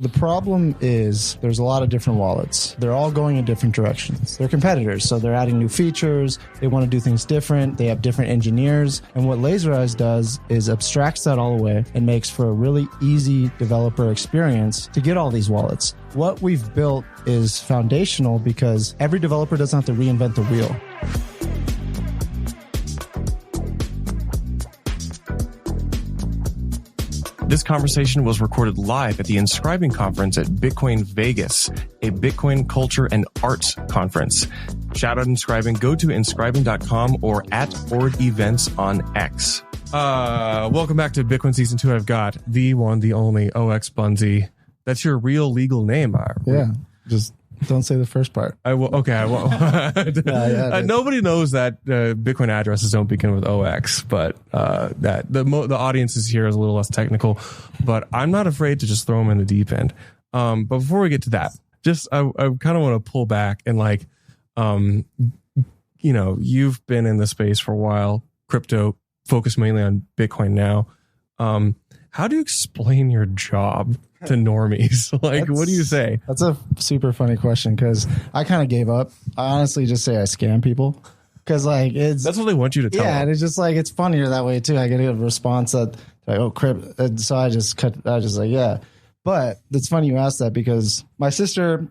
The problem is there's a lot of different wallets. They're all going in different directions. They're competitors, so they're adding new features. They want to do things different. They have different engineers. And what Lasereyes does is abstracts that all away and makes for a really easy developer experience to get all these wallets. What we've built is foundational because every developer doesn't have to reinvent the wheel. This conversation was recorded live at the Inscribing Conference at Bitcoin Vegas, a Bitcoin culture and arts conference. Shout out Inscribing. Go to inscribing.com or at Org Events on X. Welcome back to Bitcoin Season 2. I've got the one, the only 0xBunzy. That's your real legal name. Yeah, just don't say the first part. I will. Okay, I won't. Nobody knows that Bitcoin addresses don't begin with 0x, but that the audience is here is a little less technical. But I'm not afraid to just throw them in the deep end. But before we get to that, just I kind of want to pull back and you've been in the space for a while, crypto, focused mainly on Bitcoin now. How do you explain your job to normies? What do you say? That's a super funny question because I kind of gave up. I honestly just say I scam people because that's what they want you to tell them. And it's just it's funnier that way too. I get a response that crap. And so I just yeah. But it's funny you asked that because my sister,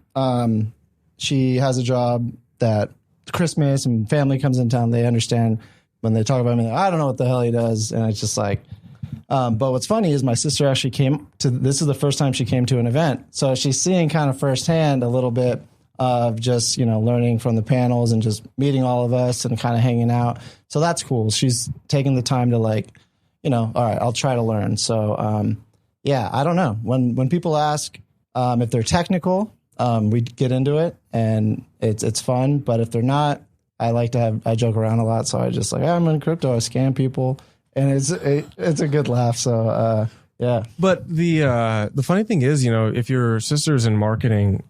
she has a job that Christmas and family comes in town. They understand when they talk about me. I don't know what the hell he does, and it's just but what's funny is my sister actually this is the first time she came to an event. So she's seeing kind of firsthand a little bit of just, learning from the panels and just meeting all of us and kind of hanging out. So that's cool. She's taking the time to all right, I'll try to learn. So, I don't know. When people ask if they're technical, we get into it and it's fun. But if they're not, I joke around a lot. So I just I'm in crypto. I scam people. And it's a good laugh. So, yeah. But the funny thing is, if your sister's in marketing,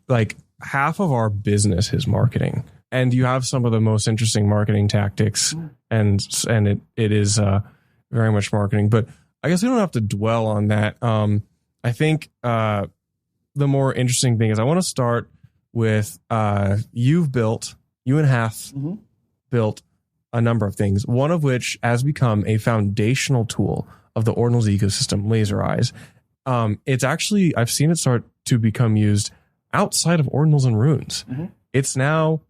half of our business is marketing, and you have some of the most interesting marketing tactics, and it is very much marketing. But I guess we don't have to dwell on that. I think the more interesting thing is I want to start with you and Hath built a number of things, one of which has become a foundational tool of the Ordinals ecosystem, Lasereyes. It's actually, I've seen it start to become used outside of Ordinals and Runes. Mm-hmm. It's now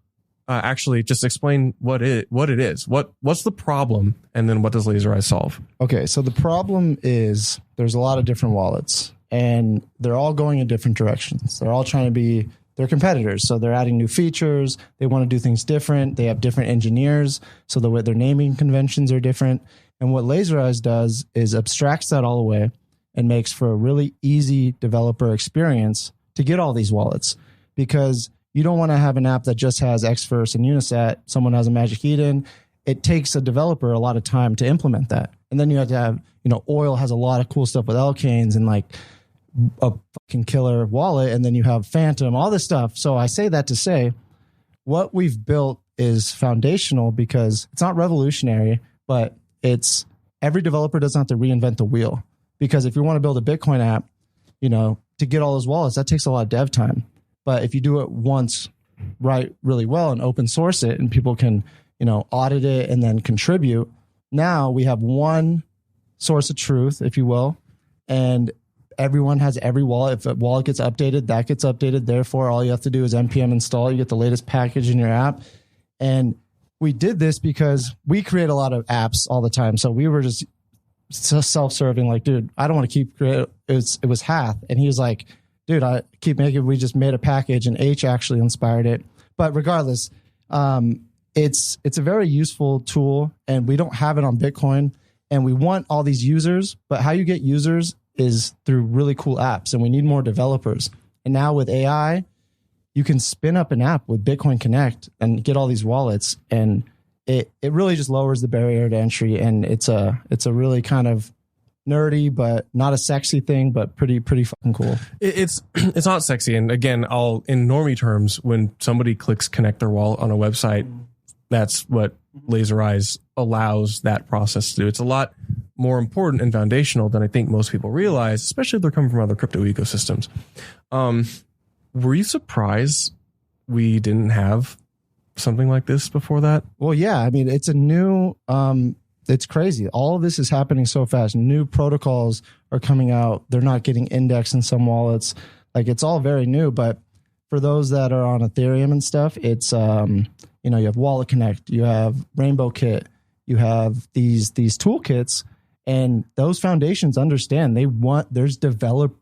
actually just explain what it is. What's the problem, and then what does Lasereyes solve? Okay, so the problem is there's a lot of different wallets, and they're all going in different directions. They're all trying to be they're competitors, so they're adding new features. They want to do things different. They have different engineers, so the way their naming conventions are different. And what Lasereyes does is abstracts that all away and makes for a really easy developer experience to get all these wallets. Because you don't want to have an app that just has Xverse and Unisat. Someone has a Magic Eden. It takes a developer a lot of time to implement that. And then you have to have, Oil has a lot of cool stuff with Elkanes and a fucking killer wallet, and then you have Phantom, all this stuff. So I say that to say what we've built is foundational because it's not revolutionary, but it's every developer doesn't have to reinvent the wheel. Because if you want to build a Bitcoin app, to get all those wallets, that takes a lot of dev time. But if you do it once really well and open source it and people can, audit it and then contribute, now we have one source of truth, if you will, and everyone has every wallet. If a wallet gets updated, that gets updated. Therefore, all you have to do is npm install. You get the latest package in your app. And we did this because we create a lot of apps all the time. So we were just so self-serving, dude, I don't want to keep creating. It was Hath. And he was like, dude, I keep making, we just made a package, and H actually inspired it. But regardless, it's a very useful tool, and we don't have it on Bitcoin, and we want all these users. But how you get users is through really cool apps, and we need more developers. And now with AI, you can spin up an app with Bitcoin Connect and get all these wallets, and it really just lowers the barrier to entry. And it's a really kind of nerdy, but not a sexy thing, but pretty fucking cool. It's not sexy. And again, in normie terms, when somebody clicks connect their wallet on a website, that's what Lasereyes allows that process to do. It's a lot more important and foundational than I think most people realize, especially if they're coming from other crypto ecosystems. Were you surprised we didn't have something like this before that? Well, yeah. I mean, it's a new, it's crazy. All of this is happening so fast. New protocols are coming out. They're not getting indexed in some wallets. Like, it's all very new. But for those that are on Ethereum and stuff, it's, you know, you have Wallet Connect, you have Rainbow Kit, you have these toolkits, and those foundations understand there's developer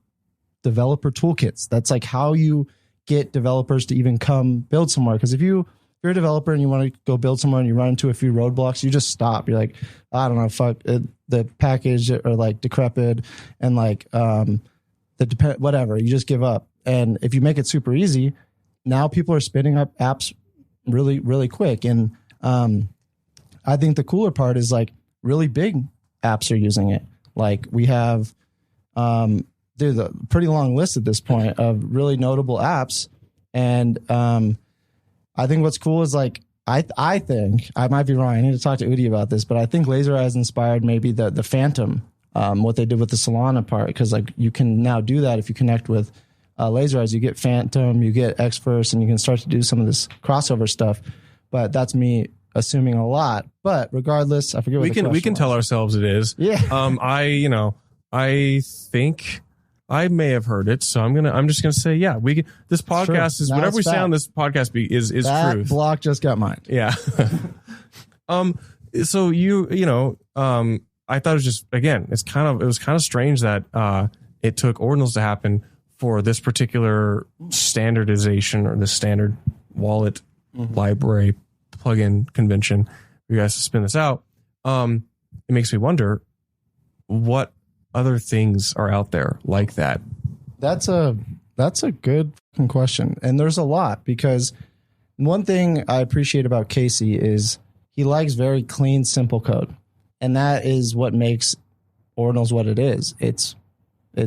toolkits. That's like how you get developers to even come build somewhere. Because if you're a developer and you want to go build somewhere and you run into a few roadblocks, you just stop. You're like, I don't know, fuck it, the package or like decrepit and like whatever. You just give up. And if you make it super easy, now people are spinning up apps really, really quick. And I think the cooler part is like really big apps are using it. Like we have there's a pretty long list at this point of really notable apps. And I think what's cool is like, I think, I might be wrong, I need to talk to Udi about this, but I think Laser Eyes inspired maybe the Phantom, what they did with the Solana part, because like you can now do that if you connect with Laser Eyes. You get Phantom, you get Xverse, and you can start to do some of this crossover stuff. But that's me assuming a lot. But regardless, I forget what we can tell ourselves it is. Yeah. I think I may have heard it, so I'm just gonna say, yeah, this podcast is now whatever we say on this podcast is that truth. Block just got mined. Yeah. So I thought it was just, again, it was kind of strange that it took ordinals to happen for this particular standardization or the standard wallet library plugin convention for you guys to spin this out. It makes me wonder what other things are out there like that. That's a good question. And there's a lot, because one thing I appreciate about Casey is he likes very clean, simple code. And that is what makes ordinals what it is. It's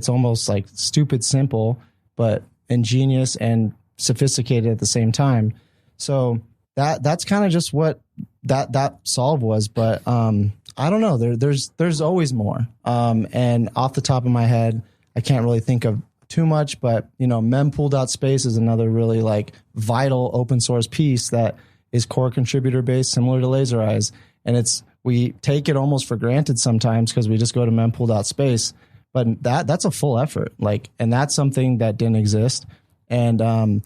almost like stupid simple, but ingenious and sophisticated at the same time. So that's kind of just what that solve was. But I don't know. There's always more. And off the top of my head, I can't really think of too much. But mempool.space is another really like vital open source piece that is core contributor based, similar to Laser Eyes. And we take it almost for granted sometimes because we just go to mempool.space. But that's a full effort. And that's something that didn't exist. And I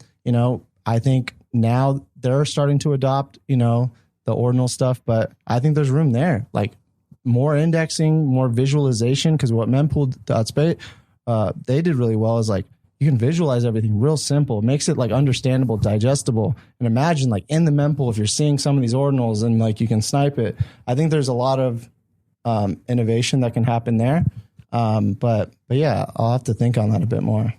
think now they're starting to adopt, the ordinal stuff, but I think there's room there. Like more indexing, more visualization, because what mempool.space they did really well is like you can visualize everything real simple. It makes it like understandable, digestible. And imagine like in the mempool, if you're seeing some of these ordinals and like you can snipe it. I think there's a lot of innovation that can happen there. But yeah, I'll have to think on that a bit more.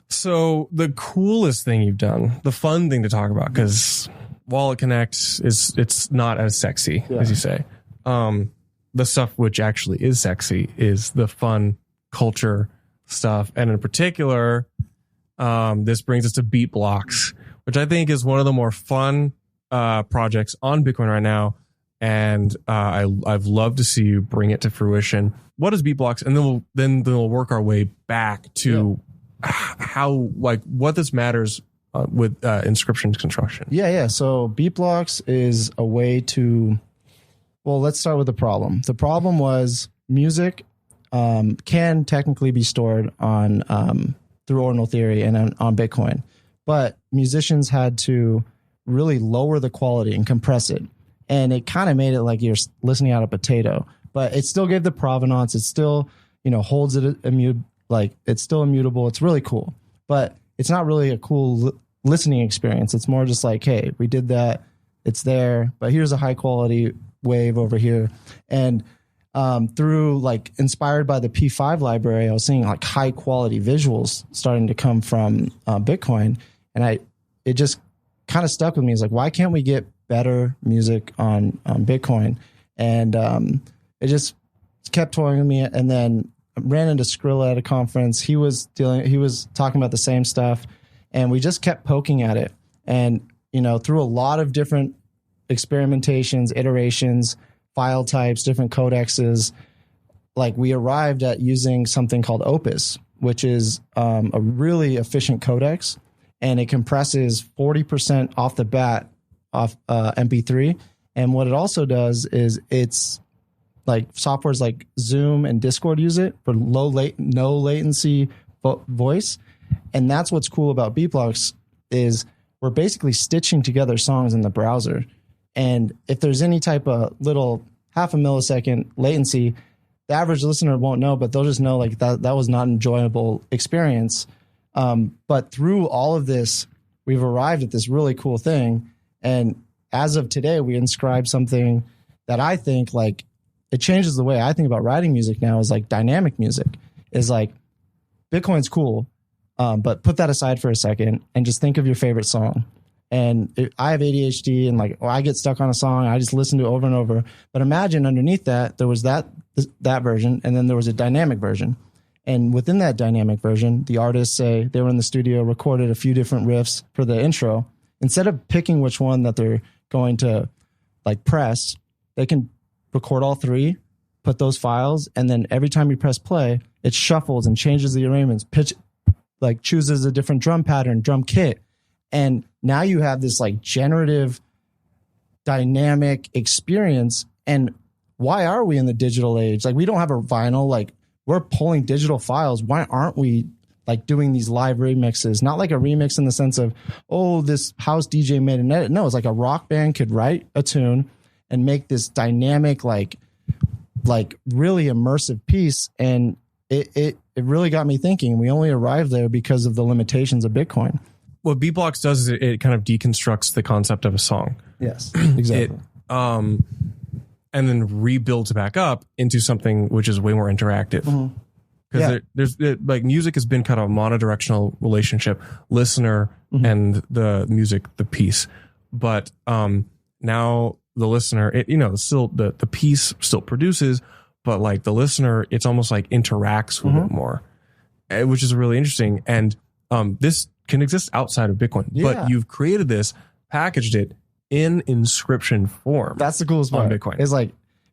So the coolest thing you've done, the fun thing to talk about, because Wallet Connect it's not as sexy as you say. The stuff which actually is sexy is the fun culture stuff, and in particular, this brings us to Beat Blocks, which I think is one of the more fun projects on Bitcoin right now, and I've loved to see you bring it to fruition. What is Beat Blocks, and then we'll work our way back to how what this matters with inscription construction. Yeah. So Beat Blocks is a way to. Well, let's start with the problem. The problem was music can technically be stored on through ordinal theory and on Bitcoin, but musicians had to really lower the quality and compress it, and it kind of made it like you're listening out a potato. But it still gave the provenance. It still holds it it's still immutable. It's really cool, but it's not really a cool listening experience. It's more just like, hey, we did that. It's there, but here's a high quality wave over here. And through inspired by the P5 library, I was seeing like high quality visuals starting to come from Bitcoin. And it just kind of stuck with me. It's like, why can't we get better music on Bitcoin? And it just kept toying with me. And then ran into Skrilla at a conference. He was talking about the same stuff, and we just kept poking at it. And, through a lot of different experimentations, iterations, file types, different codexes, like we arrived at using something called Opus, which is a really efficient codecs, and it compresses 40% off the bat off MP3. And what it also does is it's like softwares like Zoom and Discord use it for no latency voice. And that's what's cool about Beatblocks is we're basically stitching together songs in the browser. And if there's any type of little half a millisecond latency, the average listener won't know, but they'll just know like that was not an enjoyable experience. But through all of this, we've arrived at this really cool thing. And as of today, we inscribe something that I think like it changes the way I think about writing music now is like dynamic music is like Bitcoin's cool. But put that aside for a second and just think of your favorite song. And I have ADHD and like, I get stuck on a song. I just listen to it over and over. But imagine underneath that, there was that version, and then there was a dynamic version. And within that dynamic version, the artists say they were in the studio, recorded a few different riffs for the intro. Instead of picking which one that they're going to like press, they can record all three, put those files, and then every time you press play, it shuffles and changes the arrangements, like chooses a different drum pattern, drum kit. And now you have this like generative dynamic experience. And why are we in the digital age? Like we don't have a vinyl, like we're pulling digital files. Why aren't we like doing these live remixes? Not like a remix in the sense of, oh, this house DJ made an edit. No, it's like a rock band could write a tune and make this dynamic, like really immersive piece. And it really got me thinking. We only arrived there because of the limitations of Bitcoin. What Beatblocks does is it kind of deconstructs the concept of a song. Yes, exactly. And then rebuilds back up into something which is way more interactive. Because there's like music has been kind of a monodirectional relationship, listener and the music, the piece. But now the listener, still the piece still produces, but like the listener, it's almost like interacts with it more, which is really interesting. And this can exist outside of Bitcoin, but you've created this, packaged it in inscription form. That's the coolest part. On Bitcoin. It's like,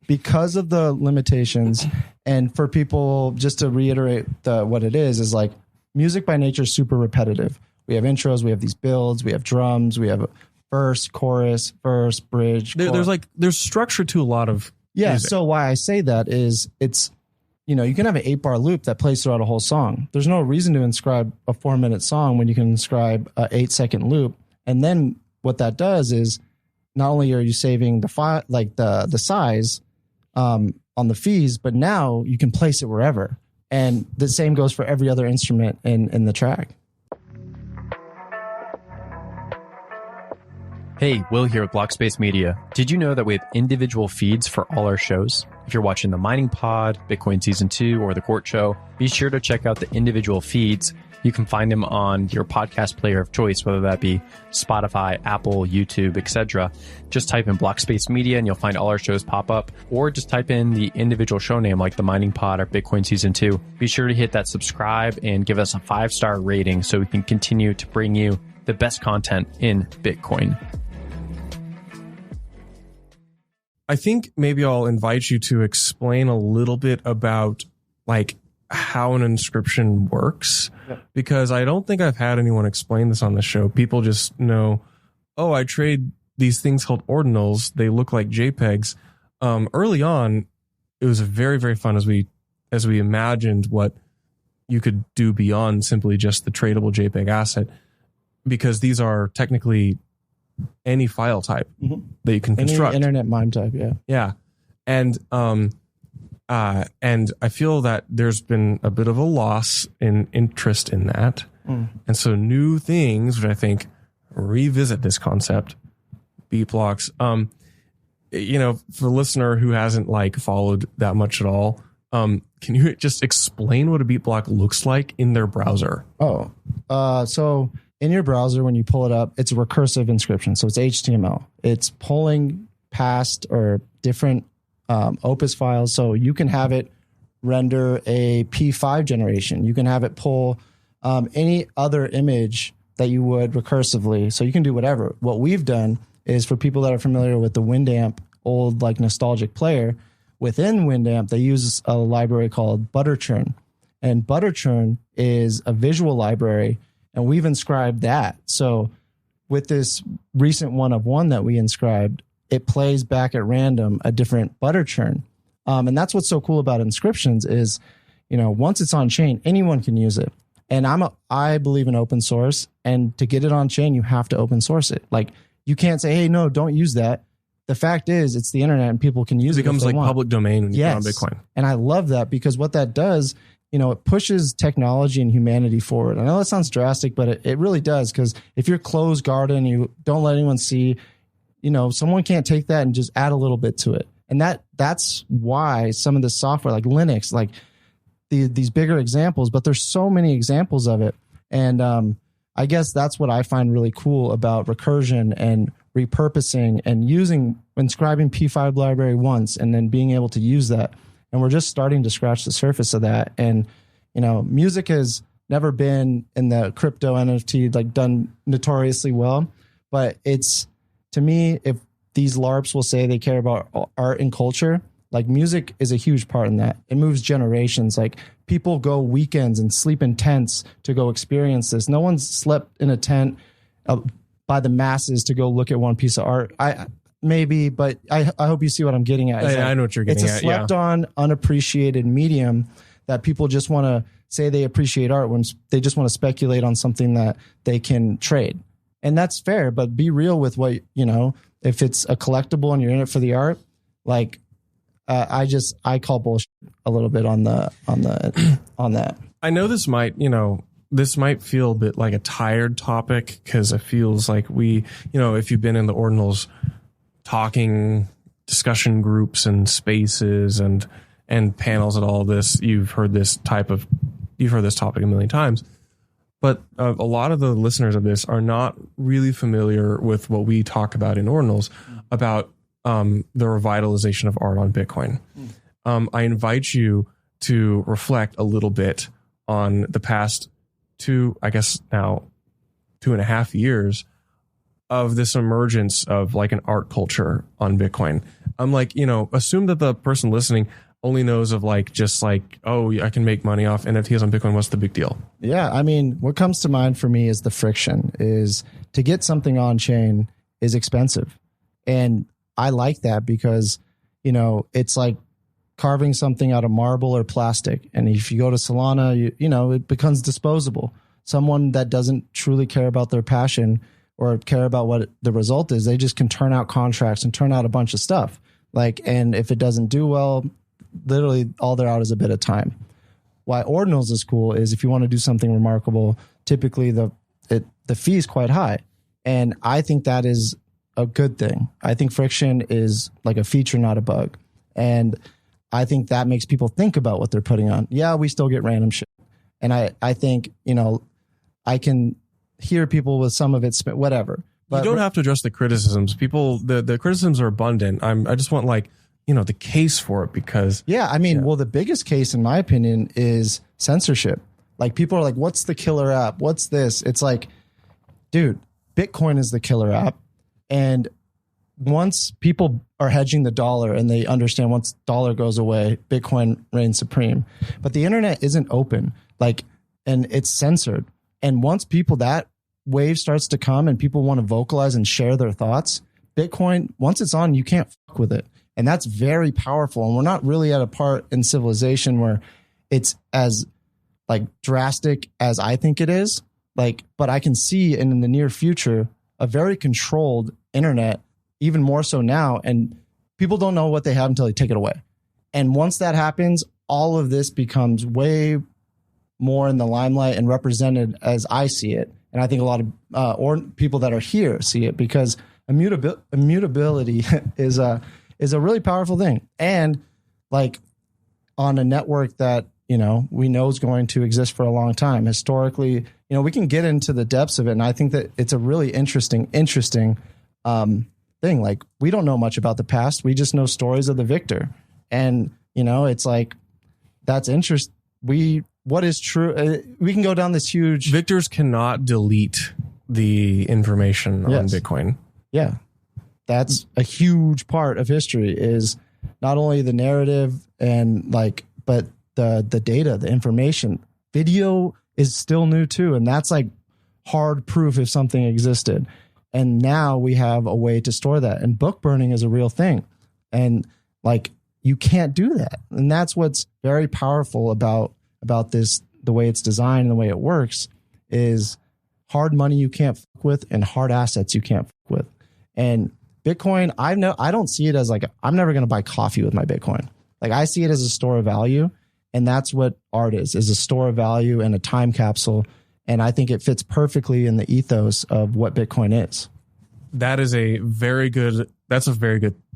because of the limitations, and for people, just to reiterate what it is like music by nature is super repetitive. We have intros, we have these builds, we have drums, we have verse, chorus, verse, bridge. There's structure to a lot of music. So why I say that is it's, you can have an 8-bar loop that plays throughout a whole song. There's no reason to inscribe a 4-minute song when you can inscribe a 8-second loop. And then what that does is not only are you saving the file, like the size on the fees, but now you can place it wherever. And the same goes for every other instrument in the track. Hey, Will here with Blockspace Media. Did you know that we have individual feeds for all our shows? If you're watching the Mining Pod, Bitcoin Season 2, or the Court Show, be sure to check out the individual feeds. You can find them on your podcast player of choice, whether that be Spotify, Apple, YouTube, etc. Just type in Blockspace Media and you'll find all our shows pop up, or just type in the individual show name like the Mining Pod or Bitcoin Season 2. Be sure to hit that subscribe and give us a 5-star rating so we can continue to bring you the best content in Bitcoin. I think maybe I'll invite you to explain a little bit about like how an inscription works, because I don't think I've had anyone explain this on the show. People just know, oh, I trade these things called ordinals. They look like JPEGs. Early on, it was very, very fun as we imagined what you could do beyond simply just the tradable JPEG asset, because these are technically any file type that you can construct. Any internet MIME type, yeah. And I feel that there's been a bit of a loss in interest in that. And so new things, which I think revisit this concept, Beatblocks. For the listener who hasn't like followed that much at all, can you just explain what a Beatblock looks like in their browser? So in your browser, when you pull it up, it's a recursive inscription. So it's HTML. It's pulling past or different Opus files. So you can have it render a P5 generation. You can have it pull any other image that you would recursively. So you can do whatever. What we've done is, for people that are familiar with the Winamp old like nostalgic player, within Winamp, they use a library called Butterchurn. And Butterchurn is a visual library, and we've inscribed that. So with this recent one that we inscribed, it plays back at random a different Butterchurn. And that's what's so cool about inscriptions is, once it's on chain, anyone can use it. And I believe in open source, and to get it on chain, you have to open source it. Like, you can't say, hey, no, don't use that. The fact is, it's the internet and people can use it. It becomes like public domain when you put on Bitcoin. And I love that, because what that does, it pushes technology and humanity forward. I know that sounds drastic, but it really does, because if you're closed garden, you don't let anyone see, someone can't take that and just add a little bit to it. And that's why some of the software like Linux, like these bigger examples, but there's so many examples of it. And I guess that's what I find really cool about recursion and repurposing and inscribing P5 library once and then being able to use that. And we're just starting to scratch the surface of that. And, music has never been in the crypto NFT, like, done notoriously well, but it's, to me, if these LARPs will say they care about art and culture, like, music is a huge part in that. It moves generations. Like, people go weekends and sleep in tents to go experience this. No one's slept in a tent by the masses to go look at one piece of art. Maybe, but I hope you see what I'm getting at. I know what you're getting at. It's a slept on, unappreciated medium that people just want to say they appreciate art when they just want to speculate on something that they can trade. And that's fair, but be real with what, if it's a collectible and you're in it for the art, like, I call bullshit a little bit on that. I know this might feel a bit like a tired topic, because it feels like if you've been in the ordinals talking discussion groups and spaces and panels and all this, you've heard this topic a million times. But a lot of the listeners of this are not really familiar with what we talk about in ordinals about the revitalization of art on Bitcoin. I invite you to reflect a little bit on the past 2.5 years of this emergence of like an art culture on Bitcoin. I'm like, assume that the person listening only knows of I can make money off NFTs on Bitcoin. What's the big deal? Yeah. I mean, what comes to mind for me is the friction is to get something on chain is expensive. And I like that because, it's like carving something out of marble or plastic. And if you go to Solana, it becomes disposable. Someone that doesn't truly care about their passion or care about what the result is, they just can turn out contracts and turn out a bunch of stuff. And if it doesn't do well, literally all they're out is a bit of time. Why ordinals is cool is if you want to do something remarkable, typically the fee is quite high. And I think that is a good thing. I think friction is like a feature, not a bug. And I think that makes people think about what they're putting on. Yeah, we still get random shit. And I think, I can hear people with some of it, whatever. But you don't have to address the criticisms. The criticisms are abundant. I just want the case for it because. Yeah. I mean, well, the biggest case in my opinion is censorship. Like people are like, what's the killer app? What's this? It's like, dude, Bitcoin is the killer app. And once people are hedging the dollar and they understand once dollar goes away, Bitcoin reigns supreme. But the internet isn't open, and it's censored. And once that wave starts to come and people want to vocalize and share their thoughts, Bitcoin, once it's on, you can't fuck with it. And that's very powerful. And we're not really at a part in civilization where it's as drastic as I think it is. But I can see in the near future a very controlled internet, even more so now. And people don't know what they have until they take it away. And once that happens, all of this becomes way more in the limelight and represented as I see it. And I think a lot of people that are here see it because immutability is a really powerful thing. And on a network that, we know is going to exist for a long time. Historically, we can get into the depths of it. And I think that it's a really interesting thing. We don't know much about the past. We just know stories of the victor. And, it's that's interesting. What is true? We can go down this huge. Victors cannot delete the information on Bitcoin. Yeah. That's a huge part of history is not only the narrative and like, but the data, the information. Video is still new too, and that's like hard proof if something existed. And now we have a way to store that. And book burning is a real thing. And like you can't do that. And that's what's very powerful about this, the way it's designed and the way it works is hard money you can't fuck with and hard assets you can't fuck with. And Bitcoin, I don't see it as like, I'm never going to buy coffee with my Bitcoin. Like I see it as a store of value. And that's what art is a store of value and a time capsule. And I think it fits perfectly in the ethos of what Bitcoin is. That is a very good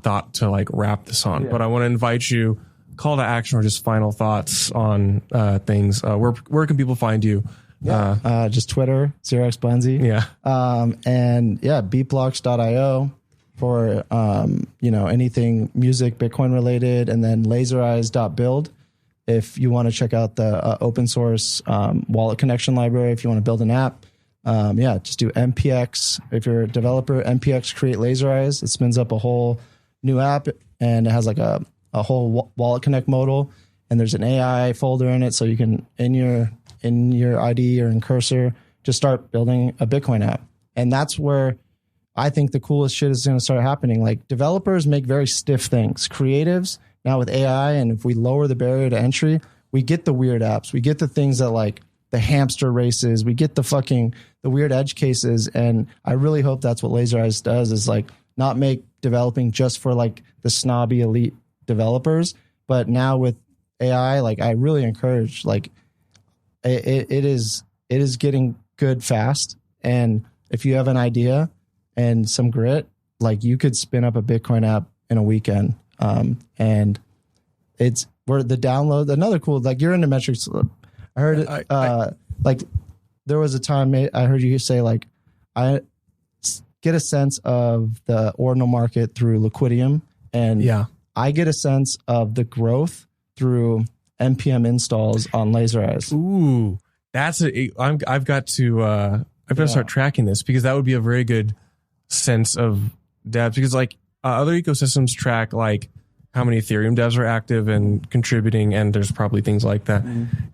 thought to like wrap this on. Yeah. But I want to invite you, call to action or just final thoughts on things. Where can people find you? Yeah. Just Twitter, 0xBunzy. Yeah. And yeah, beatblocks.io for, anything music, Bitcoin related, and then lasereyes.build. If you want to check out the open source wallet connection library, if you want to build an app, just do npx. If you're a developer, npx create laser eyes. It spins up a whole new app, and it has like a whole wallet connect modal, and there's an AI folder in it, so you can in your ID or in Cursor just start building a Bitcoin app. And that's where I think the coolest shit is going to start happening. Like developers make very stiff things, creatives. Now with AI, and if we lower the barrier to entry, we get the weird apps. We get the things that like the hamster races. We get the weird edge cases. And I really hope that's what Laser Eyes does, is like not make developing just for like the snobby elite developers. But now with AI, like I really encourage, like it is getting good fast. And if you have an idea and some grit, like you could spin up a Bitcoin app in a weekend. And it's where the download, another cool, like you're into metrics. I heard like there was a time I heard you say like, I get a sense of the ordinal market through Liquidium. And I get a sense of the growth through NPM installs on Laser Eyes. Ooh, I've got to start tracking this, because that would be a very good sense of devs, because like other ecosystems track like how many Ethereum devs are active and contributing, and there's probably things like that.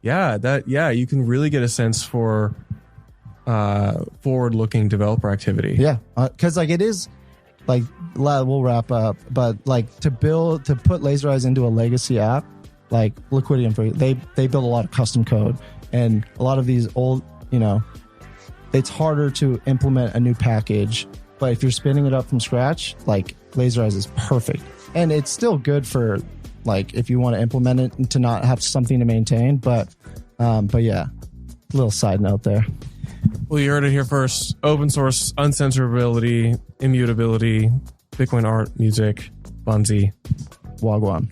You can really get a sense for forward-looking developer activity. Because like it is like, we'll wrap up, but like to put Laser Eyes into a legacy app like Liquidium, they build a lot of custom code, and a lot of these old, it's harder to implement a new package. But if you're spinning it up from scratch, like Laser Eyes is perfect. And it's still good for like if you want to implement it and to not have something to maintain. But yeah, little side note there. Well, you heard it here first. Open source, uncensorability, immutability, Bitcoin art, music, Bunzy. Wagwan.